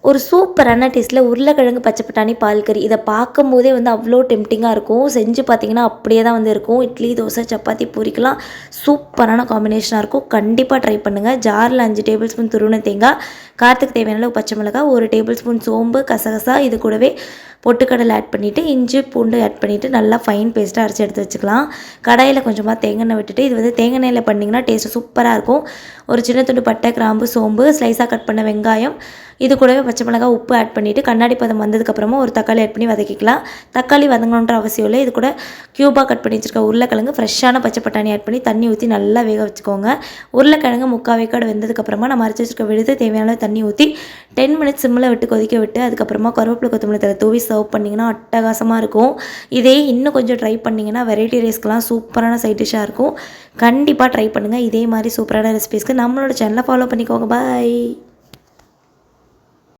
ஒரு சூப்பரான டேஸ்ட்டில் உருளைக்கிழங்கு பச்சை பட்டாணி பால் கறி. இதை பார்க்கும்போதே வந்து அவ்வளோ டெம்ப்டிங்காக இருக்கும். செஞ்சு பார்த்தீங்கன்னா அப்படியே தான் வந்து இருக்கும். இட்லி, தோசை, சப்பாத்தி, பூரிக்கெலாம் சூப்பரான காம்பினேஷனாக இருக்கும். கண்டிப்பாக ட்ரை பண்ணுங்கள். ஜாரில் 5 டேபிள் ஸ்பூன் துருவின தேங்காய், காரத்துக்கு தேவையான அளவு பச்சை மிளகாய், 1 டேபிள் ஸ்பூன் சோம்பு, கசகசா, இது கூடவே பொட்டுக்கடலை ஆட் பண்ணிவிட்டு இஞ்சி பூண்டு ஆட் பண்ணிவிட்டு நல்லா ஃபைன் பேஸ்ட்டாக அரைச்சி எடுத்து வச்சுக்கலாம். கடாயில் கொஞ்சமாக தேங்காய் எண்ணெய் விட்டுட்டு, இது வந்து தேங்காய் எண்ணெயில் பண்ணிங்கன்னா டேஸ்ட்டு சூப்பராக இருக்கும். ஒரு சின்ன துண்டு பட்டை, கிராம்பு, சோம்பு, ஸ்லைஸாக கட் பண்ண வெங்காயம், இது கூடவே பச்சை மிளகாய், உப்பு ஆட் பண்ணிவிட்டு கண்ணாடி பதம் வந்ததுக்கப்புறமா ஒரு தக்காளி ஆட் பண்ணி வதக்கிக்கலாம். தக்காளி வதங்கணுன்ற அவசியம் இல்லை. இது கூட க்யூபாக கட் பண்ணி வச்சுருக்க உருளைக்கிழங்கு, ஃப்ரெஷ்ஷான பச்சை பட்டாணி ஆட் பண்ணி தண்ணி ஊற்றி நல்லா வேக வச்சுக்கோங்க. உருளைக்கிழங்கு 3/4 வேக்காடு வெந்ததுக்கப்புறமா நம்ம அரைச்சி வச்சுருக்க விழுது தேவையான தண்ணி ஊற்றி 10 மினிட்ஸ் சிம்மில் விட்டு கொதிக்க விட்டு அதுக்கப்புறமா கருவேப்பிலை கொத்தமல்லி தழை தூவி சர்வ் பண்ணிங்கன்னா அட்டகாசமாக இருக்கும். இதே இன்னும் கொஞ்சம் ட்ரை பண்ணிங்கன்னா வெரைட்டி ரைஸ்க்கெலாம் சூப்பரான சைட் டிஷ்ஷாக இருக்கும். கண்டிப்பாக ட்ரை பண்ணுங்கள். இதே மாதிரி சூப்பரான ரெசிபீஸ்க்கு நம்மளோட சேனலை ஃபாலோ பண்ணிக்கோங்க. பாய்.